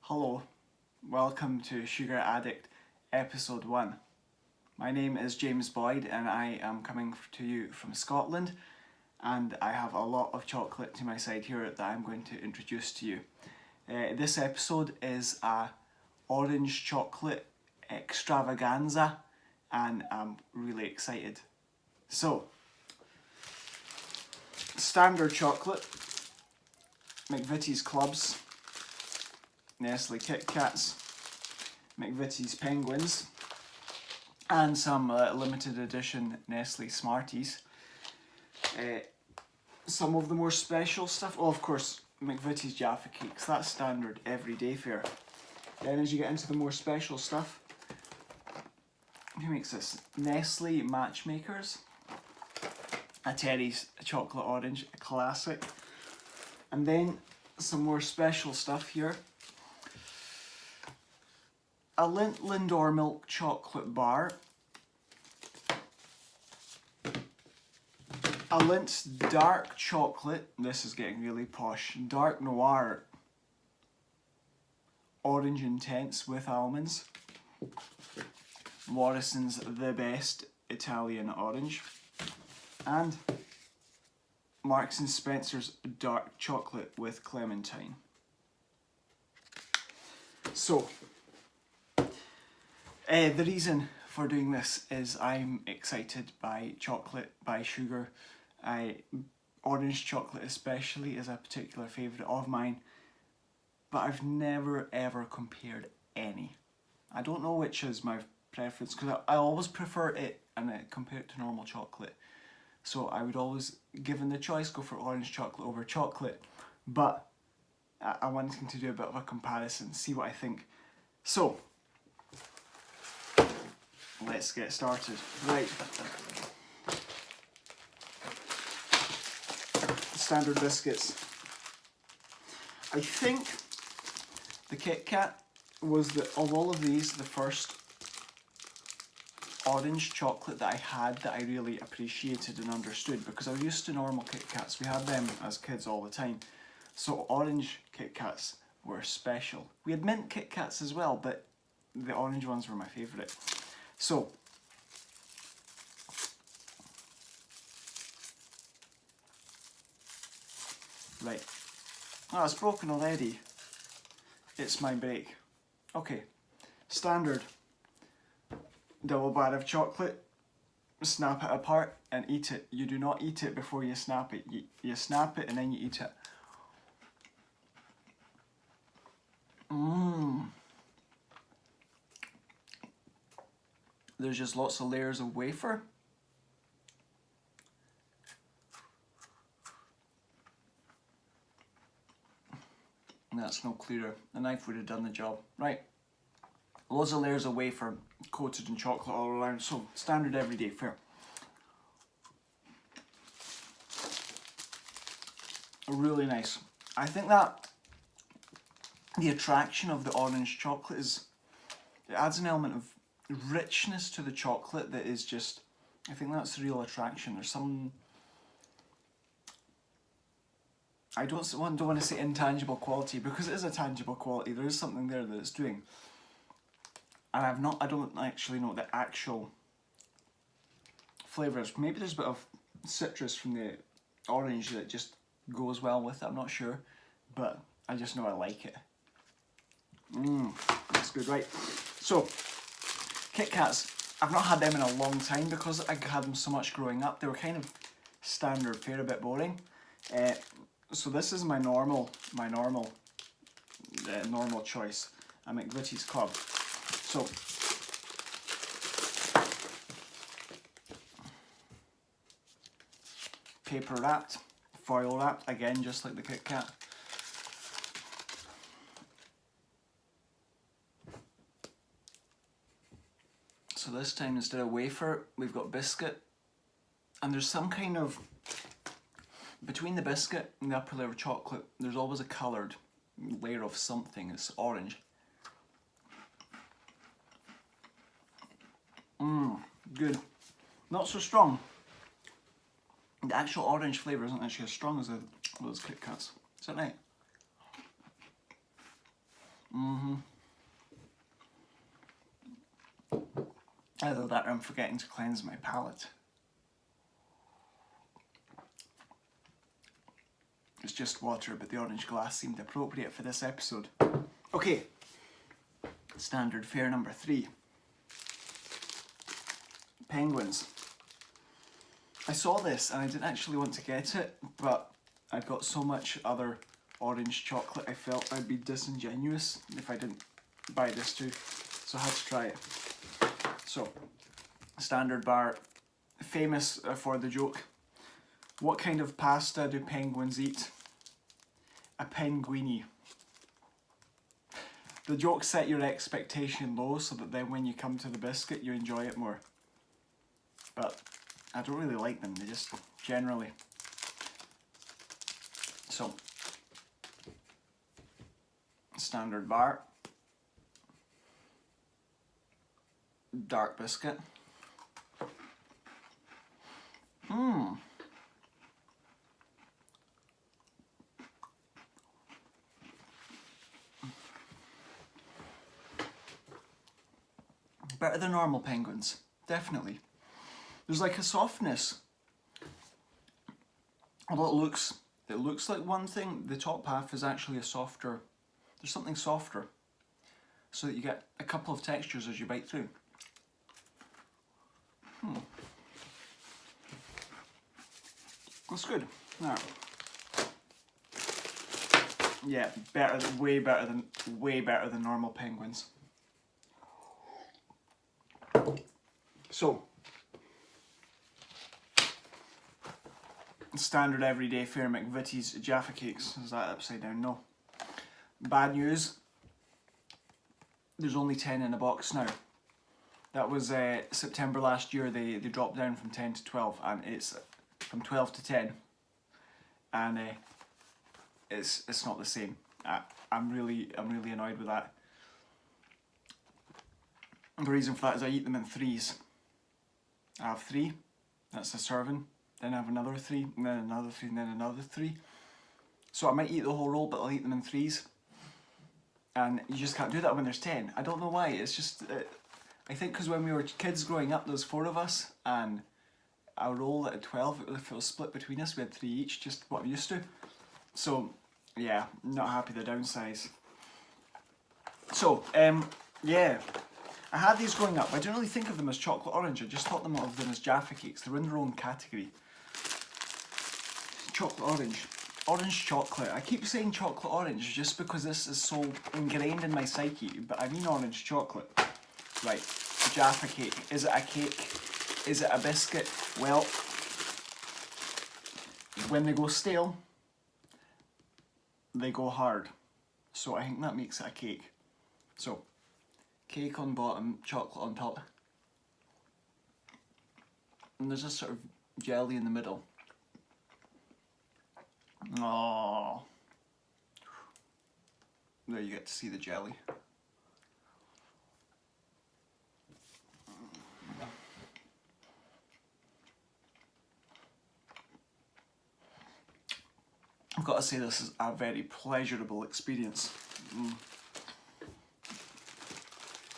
Hello, welcome to Sugar Addict episode 1. My name is James Boyd and I am coming to you from Scotland, and I have a lot of chocolate to my side here that I'm going to introduce to you. This episode is a orange chocolate extravaganza and I'm really excited. So, standard chocolate, McVitie's Clubs, Nestle Kit Kats, McVitie's Penguins, and some limited edition Nestle Smarties. Some of the more special stuff, of course, McVitie's Jaffa Cakes, that's standard everyday fare. Then as you get into the more special stuff, who makes this? Nestle Matchmakers, a Terry's Chocolate Orange, a classic. And then some more special stuff here. A Lindt Lindor Milk Chocolate Bar, a Lindt's Dark Chocolate, this is getting really posh, Dark Noir Orange Intense with almonds, Morrison's The Best Italian Orange, and Marks & Spencer's Dark Chocolate with Clementine. So, the reason for doing this is I'm excited by chocolate, by sugar. Orange chocolate especially is a particular favourite of mine, but I've never ever compared any. I don't know which is my preference, because I always prefer it and compare it to normal chocolate. So I would always, given the choice, go for orange chocolate over chocolate, but I wanted to do a bit of a comparison, see what I think. So, let's get started. Right. Standard biscuits. I think the Kit Kat was, of all of these, the first orange chocolate that I had that I really appreciated and understood, because I was used to normal Kit Kats. We had them as kids all the time. So orange Kit Kats were special. We had mint Kit Kats as well, but the orange ones were my favourite. So, right. Oh, it's broken already. It's my break. Okay, standard double bar of chocolate. Snap it apart and eat it. You do not eat it before you snap it. You snap it and then you eat it. There's just lots of layers of wafer. That's no clearer. The knife would have done the job. Right. Loads of layers of wafer coated in chocolate all around. So, standard everyday fare. Really nice. I think that the attraction of the orange chocolate is, it adds an element of richness to the chocolate that is just, I think that's the real attraction. There's some, I don't want to say intangible quality, because it is a tangible quality. There is something there that it's doing. And I don't actually know the actual flavours. Maybe there's a bit of citrus from the orange that just goes well with it, I'm not sure. But I just know I like it. That's good, right. So, Kit Kats, I've not had them in a long time because I had them so much growing up. They were kind of standard fare, a bit boring. So this is my normal choice. A McVitie's Club. So, paper wrapped, foil wrapped, again just like the Kit Kat. So this time, instead of wafer, we've got biscuit, and there's some kind of, between the biscuit and the upper layer of chocolate, there's always a coloured layer of something. It's orange. Good. Not so strong. The actual orange flavour isn't actually as strong as those Kit Kats. Is that right? Either that or I'm forgetting to cleanse my palate. It's just water, but the orange glass seemed appropriate for this episode. Okay, standard fare number 3. Penguins. I saw this and I didn't actually want to get it, but I'd got so much other orange chocolate I felt I'd be disingenuous if I didn't buy this too, so I had to try it. So, standard bar, famous for the joke. What kind of pasta do penguins eat? A penguini. The joke set your expectation low so that then when you come to the biscuit you enjoy it more. But I don't really like them, they just generally. So, standard bar. Dark biscuit. Better than normal penguins, definitely. There's like a softness. Although it looks like one thing, the top half is actually a softer, there's something softer. So that you get a couple of textures as you bite through. That's good. Now, yeah, way better than normal penguins. So, standard everyday fare McVitie's Jaffa Cakes. Is that upside down? No. Bad news. There's only 10 in a box now. That was September last year. They dropped down from 10 to 12, and it's from 12 to 10, and it's not the same. I'm really annoyed with that. The reason for that is I eat them in 3s. I have 3, that's a serving, then I have another 3, and then another 3, and then another 3. So I might eat the whole roll, but I'll eat them in 3s. And you just can't do that when there's 10. I don't know why, it's just, I think because when we were kids growing up, there was 4 of us, and a roll at 12, if it was split between us, we had 3 each, just what I'm used to. So, yeah, not happy the downsize. So, yeah. I had these growing up. I didn't really think of them as chocolate orange. I just thought of them as Jaffa Cakes. They're in their own category. Chocolate orange. Orange chocolate. I keep saying chocolate orange just because this is so ingrained in my psyche, but I mean orange chocolate. Right, Jaffa Cake. Is it a cake? Is it a biscuit? Well, when they go stale, they go hard. So I think that makes it a cake. So, cake on bottom, chocolate on top. And there's a sort of jelly in the middle. Oh, there you get to see the jelly. I've got to say this is a very pleasurable experience.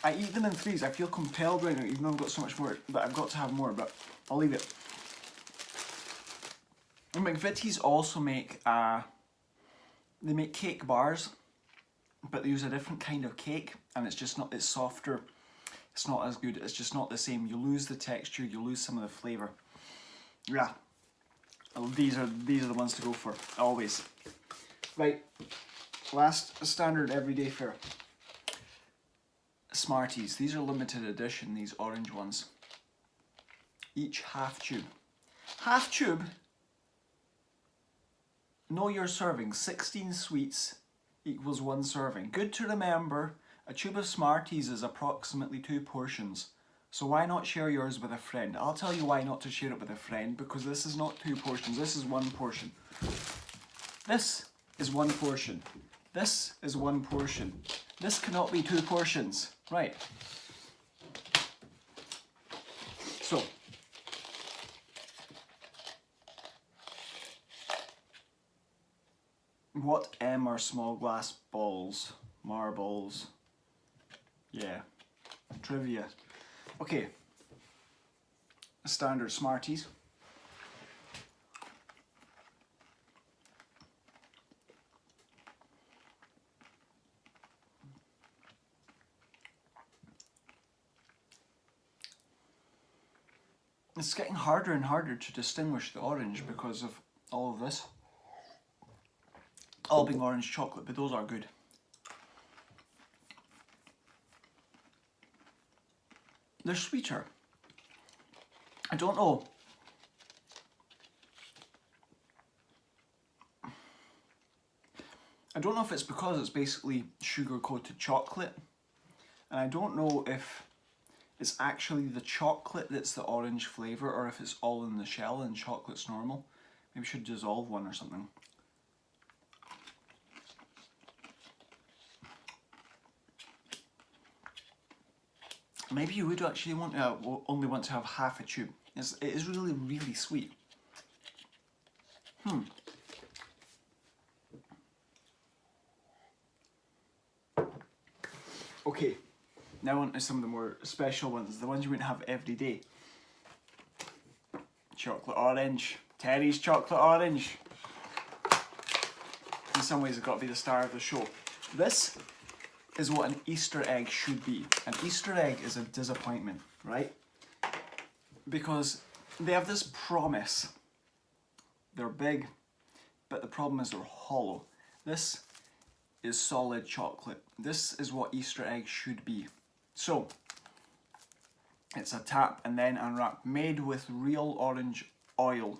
I eat them in 3s. I feel compelled right now, even though I've got so much more, but I've got to have more, but I'll leave it. And McVitie's also make, they make cake bars, but they use a different kind of cake, and it's just not, it's softer, it's not as good, it's just not the same. You lose the texture, you lose some of the flavour. Yeah, these are the ones to go for, always. Right, last standard everyday fare. Smarties, these are limited edition, these orange ones. Each half tube. Half tube? Know your serving, 16 sweets equals 1 serving. Good to remember, a tube of Smarties is approximately 2 portions. So why not share yours with a friend? I'll tell you why not to share it with a friend, because this is not 2 portions, this is 1 portion. This is 1 portion. This is 1 portion. This cannot be 2 portions. Right. So, what M are small glass balls? marbles. Yeah, trivia. Okay, standard Smarties. It's getting harder and harder to distinguish the orange because of all of this. All being orange chocolate, but those are good. They're sweeter. I don't know. I don't know if it's because it's basically sugar-coated chocolate, and I don't know if it's actually the chocolate that's the orange flavour or if it's all in the shell and chocolate's normal. Maybe we should dissolve one or something. Maybe you would actually want to only want to have half a tube. It is really, really sweet. Okay, now on to some of the more special ones, the ones you wouldn't have every day. Chocolate orange. Terry's chocolate orange. In some ways, it's got to be the star of the show. This is what an Easter egg should be. An Easter egg is a disappointment, right? Because they have this promise. They're big, but the problem is they're hollow. This is solid chocolate. This is what Easter eggs should be. So, it's a tap and then unwrap, made with real orange oil.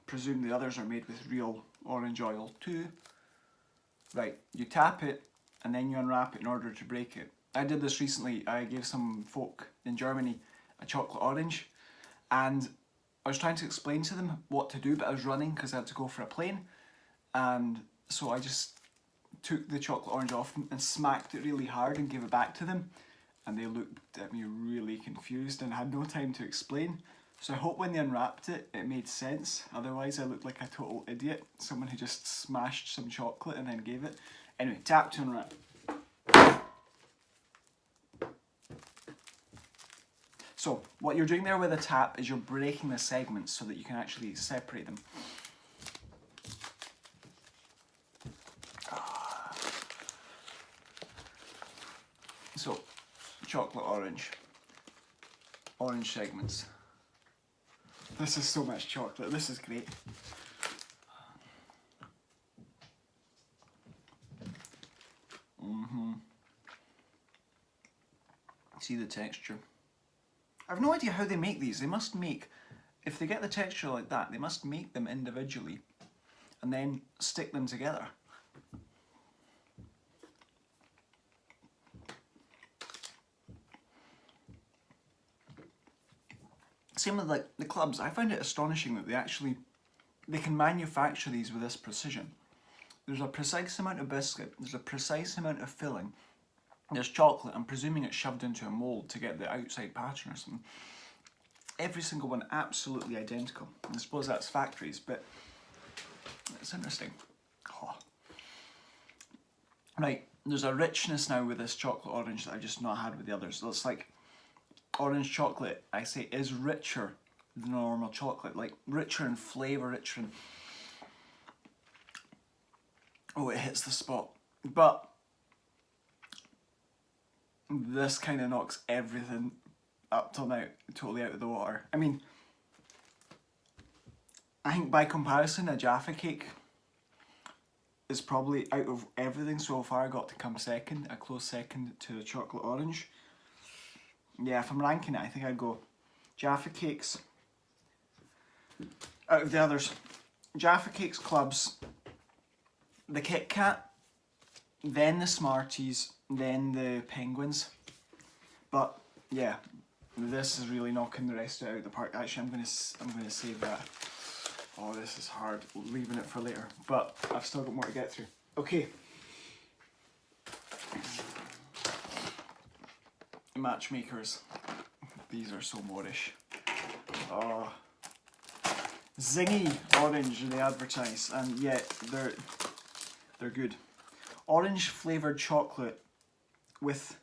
Presume the others are made with real orange oil too. Right, you tap it and then you unwrap it in order to break it. I did this recently. I gave some folk in Germany a chocolate orange and I was trying to explain to them what to do, but I was running because I had to go for a plane, and so I just took the chocolate orange off and smacked it really hard and gave it back to them, and they looked at me really confused and had no time to explain. So I hope when they unwrapped it, it made sense. Otherwise I looked like a total idiot, someone who just smashed some chocolate and then gave it. Anyway, tap to unwrap. So what you're doing there with a tap is you're breaking the segments so that you can actually separate them. So, chocolate orange. Orange segments. This is so much chocolate, this is great. See the texture. I have no idea how they make these. They must make, if they get the texture like that, they must make them individually and then stick them together. Same with like the clubs. I find it astonishing that they can manufacture these with this precision. There's a precise amount of biscuit, there's a precise amount of filling, there's chocolate, I'm presuming it's shoved into a mould to get the outside pattern or something. Every single one absolutely identical. I suppose that's factories, but it's interesting. Oh. Right, there's a richness now with this chocolate orange that I've just not had with the others. So it's like orange chocolate, I say, is richer than normal chocolate, like richer in flavour, richer in... Oh, it hits the spot. But this kind of knocks everything up till now totally out of the water. I mean, I think by comparison, a Jaffa Cake is probably, out of everything so far, got to come second, a close second to the chocolate orange. Yeah, if I'm ranking it, I think I'd go Jaffa Cakes. Out of the others, Jaffa Cakes, Clubs, the Kit Kat, then the Smarties, then the Penguins. But yeah, this is really knocking the rest of it out of the park. Actually, I'm gonna save that. Oh, this is hard, leaving it for later. But I've still got more to get through. Okay. Matchmakers. These are so modish. Oh. Zingy orange they advertise, and yet they're good. Orange flavoured chocolate with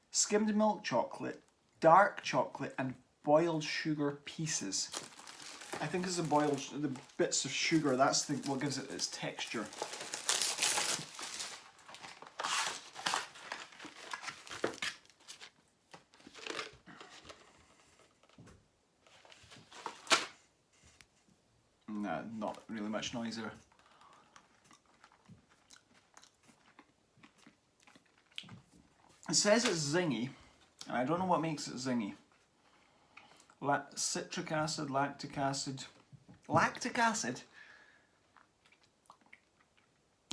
skimmed milk chocolate, dark chocolate and boiled sugar pieces. I think it's the bits of sugar, that's what gives it its texture. Nah, not really much noise there. It says it's zingy, and I don't know what makes it zingy. Citric acid, lactic acid. Lactic acid?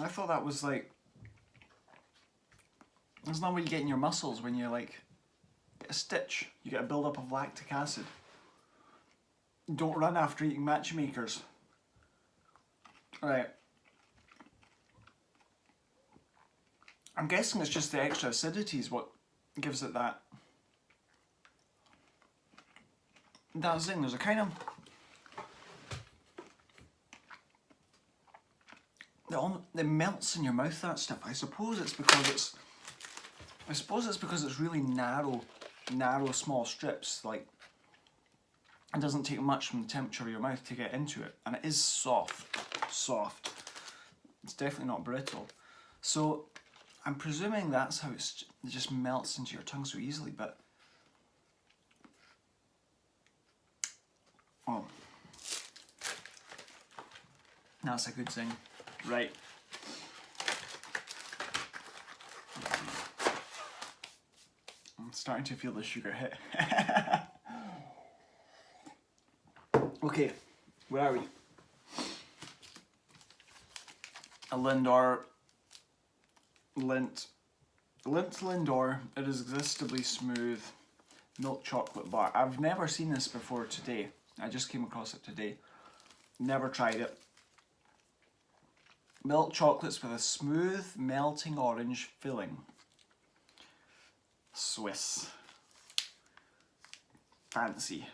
I thought that was like... That's not what you get in your muscles when you like get a stitch. You get a build-up of lactic acid. Don't run after eating matchmakers. Right. I'm guessing it's just the extra acidity is what gives it that zing. There's a kind of it melts in your mouth, that stuff. I suppose it's because it's really narrow small strips. Like, it doesn't take much from the temperature of your mouth to get into it, and it is soft. It's definitely not brittle. So I'm presuming that's how it just melts into your tongue so easily, but oh, that's a good thing. Right. I'm starting to feel the sugar hit. Okay, where are we? A Lindor Lindor irresistibly smooth milk chocolate bar. I've never seen this before today. I just came across it today. Never tried it. Milk chocolates with a smooth melting orange filling. Swiss. Fancy.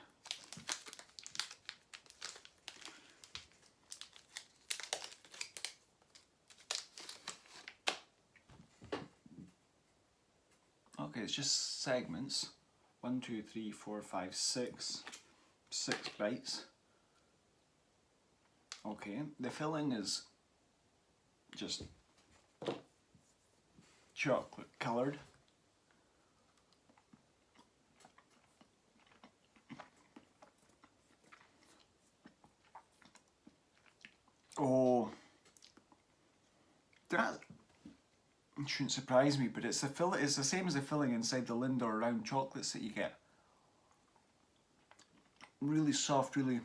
Okay, it's just segments. 1, 2, 3, 4, 5, 6. 6 bites. Okay, the filling is just chocolate coloured. Oh, that shouldn't surprise me, but it's the same as the filling inside the Lindor round chocolates that you get. Really soft, really.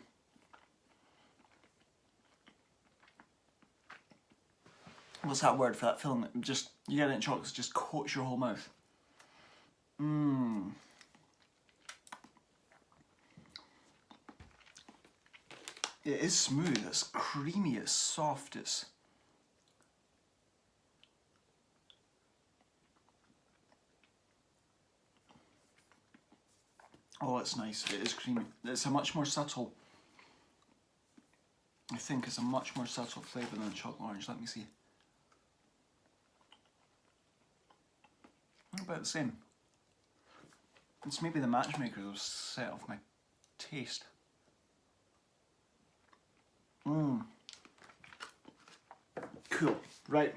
What's that word for that filling? Just, you get it in chocolates, just coats your whole mouth. Mmm. It is smooth, it's creamy, it's soft, it's... Oh, it's nice, it is creamy. It's a much more subtle... I think it's a much more subtle flavour than the chocolate orange. Let me see. About the same. It's maybe the matchmaker that was set off my taste. Mmm. Cool. Right.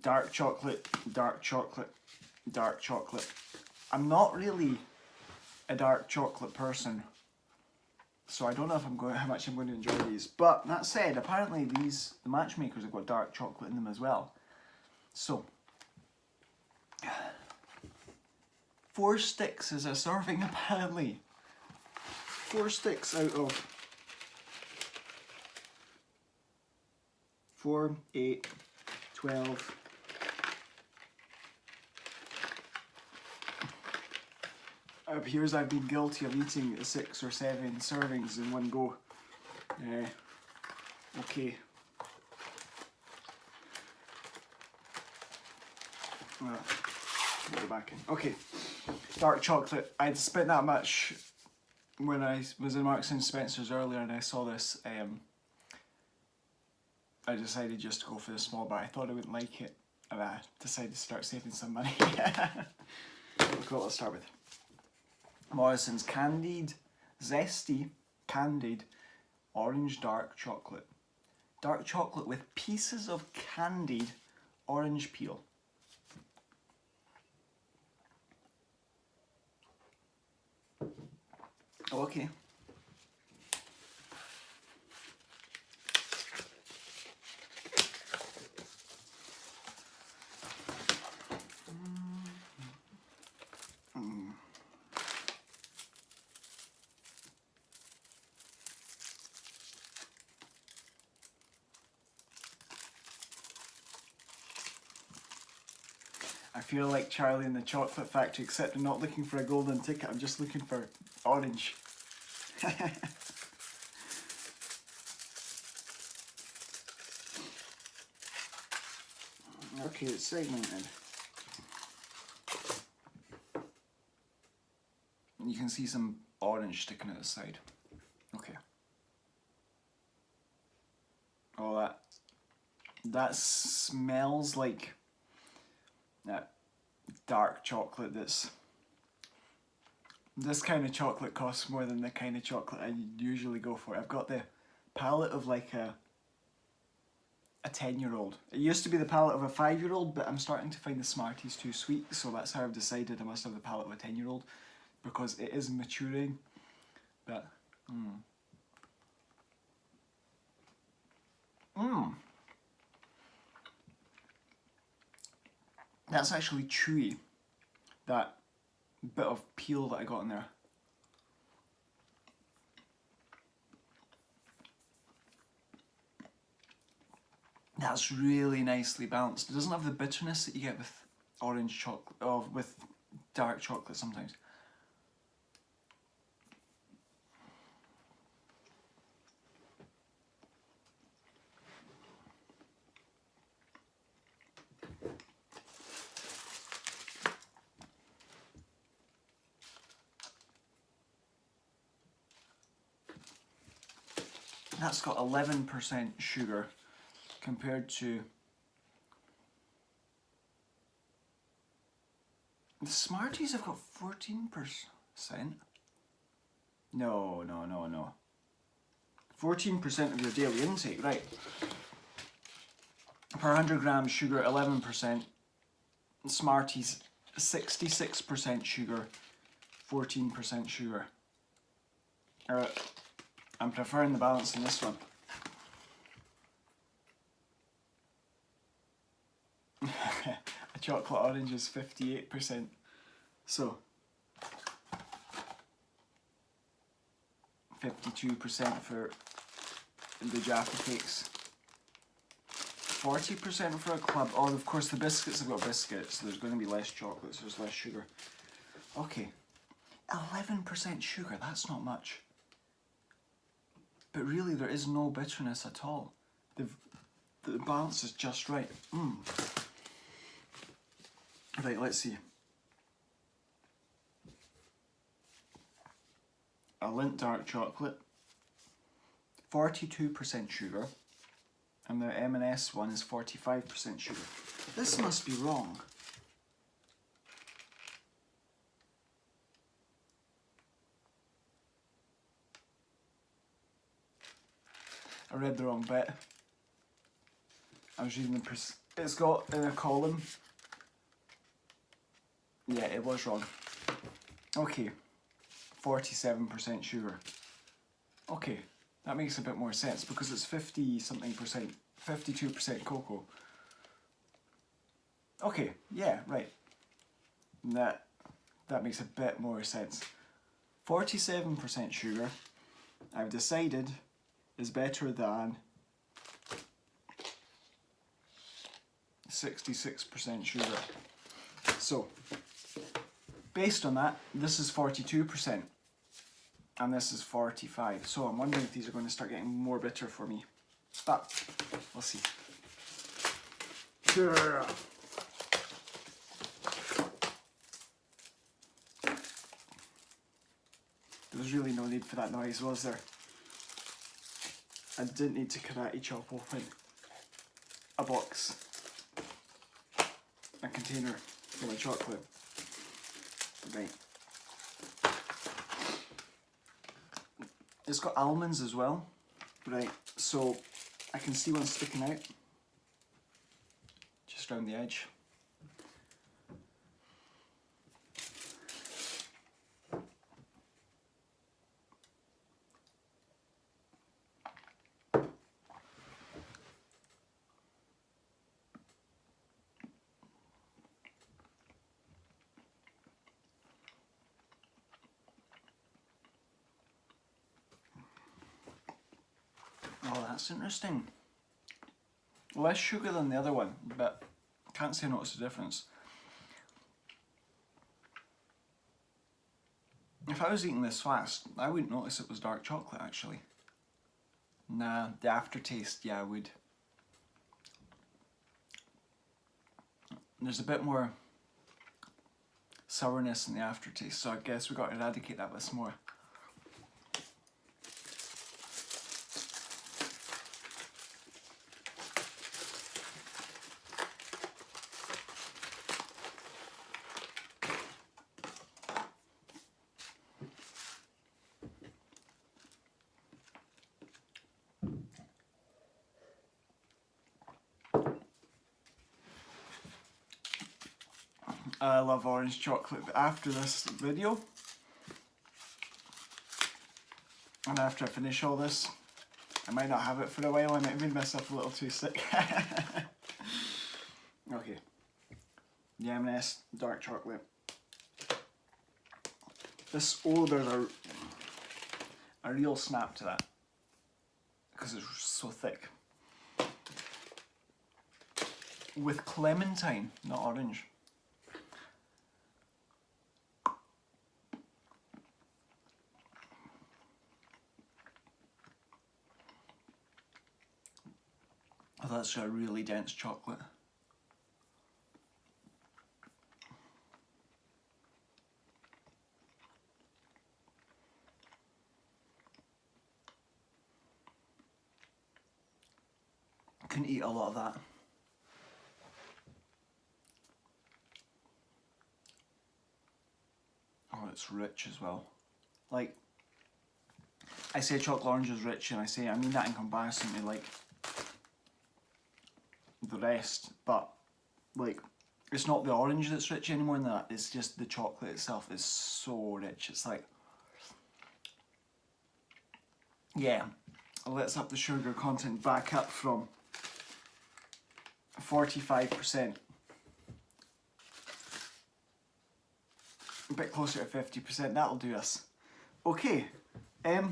Dark chocolate, dark chocolate, dark chocolate. I'm not really a dark chocolate person, so I don't know if how much I'm going to enjoy these. But that said, apparently the matchmakers have got dark chocolate in them as well. So 4 sticks is a serving apparently. 4 sticks out of 4, 8, 12. It appears I've been guilty of eating 6 or 7 servings in one go. Okay. Go back in. Okay, dark chocolate. I'd spent that much when I was in Marks and Spencer's earlier and I saw this. I decided just to go for the small, but I thought I wouldn't like it, and I decided to start saving some money. Cool, let's start with Morrison's Candied, Zesty, Candied, Orange Dark Chocolate. Dark chocolate with pieces of candied orange peel. Okay. I feel like Charlie in the Chocolate Factory, except I'm not looking for a golden ticket, I'm just looking for orange. Okay, it's segmented. You can see some orange sticking out the side. Okay. Oh, that smells like that dark chocolate. This kind of chocolate costs more than the kind of chocolate I usually go for. I've got the palate of like a 10-year-old. It used to be the palate of a 5-year-old, but I'm starting to find the Smarties too sweet, so that's how I've decided I must have the palate of a 10-year-old, because it is maturing. But that's actually chewy. That bit of peel that I got in there. That's really nicely balanced. It doesn't have the bitterness that you get with orange chocolate, with dark chocolate sometimes. That's got 11% sugar compared to the Smarties have got 14%. No. 14% of your daily intake, right. Per 100 grams sugar, 11%. Smarties, 66% sugar, 14% sugar. I'm preferring the balance in this one. A chocolate orange is 58%. So 52% for the Jaffa Cakes. 40% for a club. Oh, of course the biscuits have got biscuits, so there's going to be less chocolate, so there's less sugar. Okay, 11% sugar, that's not much. But really there is no bitterness at all. The balance is just right. Right, let's see. A Lindt dark chocolate, 42% sugar, and the M&S one is 45% sugar. This must be wrong. I read the wrong bit. I was reading it's got in a column. Yeah, it was wrong. Okay, 47% sugar. Okay, that makes a bit more sense because it's 50-something%, 52% cocoa. Okay, yeah, right. That makes a bit more sense. 47% sugar, I've decided, is better than 66% sugar. So, based on that, this is 42% and this is 45%. So I'm wondering if these are going to start getting more bitter for me. But we'll see. There's really no need for that noise, was there? I didn't need to karate chop open a box, a container full of chocolate. Right. It's got almonds as well. Right, so I can see one sticking out just around the edge. Oh, that's interesting. Less sugar than the other one, but can't say I notice a difference. If I was eating this fast, I wouldn't notice it was dark chocolate actually. Nah, the aftertaste, yeah, I would. There's a bit more sourness in the aftertaste, so I guess we've got to eradicate that with some more. I love orange chocolate, but after this video, and after I finish all this, I might not have it for a while. I might have made myself a little too sick. Okay. The M&S dark chocolate. This, oh, there's a real snap to that because it's so thick. With clementine, not orange. Oh, that's a really dense chocolate. I can eat a lot of that. Oh, it's rich as well. Like, I say chocolate orange is rich, and I mean that in comparison to like the rest, but like it's not the orange that's rich anymore than that, it's just the chocolate itself is so rich. It's like, yeah, let's up the sugar content back up from 45%, a bit closer to 50%, that'll do us. Okay, that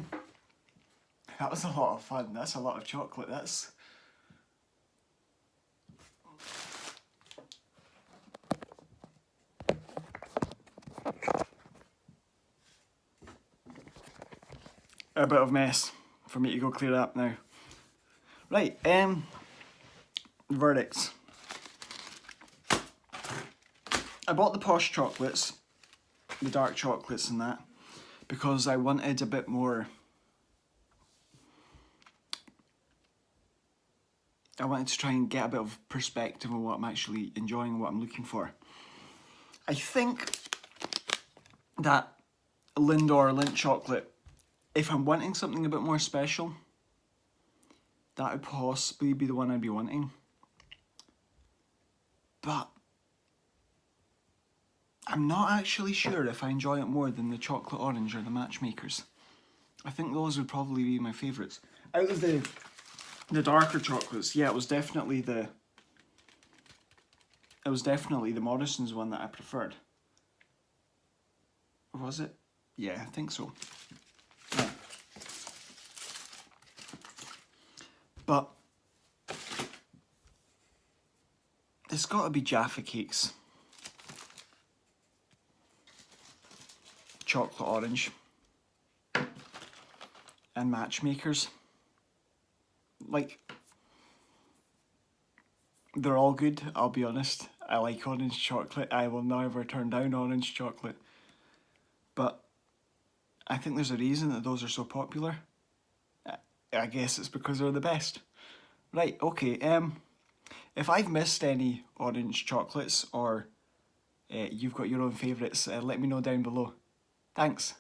was a lot of fun. That's a lot of chocolate. That's a bit of mess for me to go clear up now. Right, verdicts. I bought the posh chocolates, the dark chocolates and that, because I wanted a bit more. I wanted to try and get a bit of perspective on what I'm actually enjoying and what I'm looking for. I think that Lindor Lindt chocolate, if I'm wanting something a bit more special, that would possibly be the one I'd be wanting. But I'm not actually sure if I enjoy it more than the chocolate orange or the matchmakers. I think those would probably be my favourites. Out of the darker chocolates, yeah, it was definitely the Morrison's one that I preferred. Was it? Yeah, I think so. Yeah. But it's got to be Jaffa Cakes. Chocolate orange. And matchmakers. Like, they're all good, I'll be honest. I like orange chocolate. I will never turn down orange chocolate. But I think there's a reason that those are so popular. I guess it's because they're the best. Right, okay, if I've missed any orange chocolates or you've got your own favourites, let me know down below. Thanks.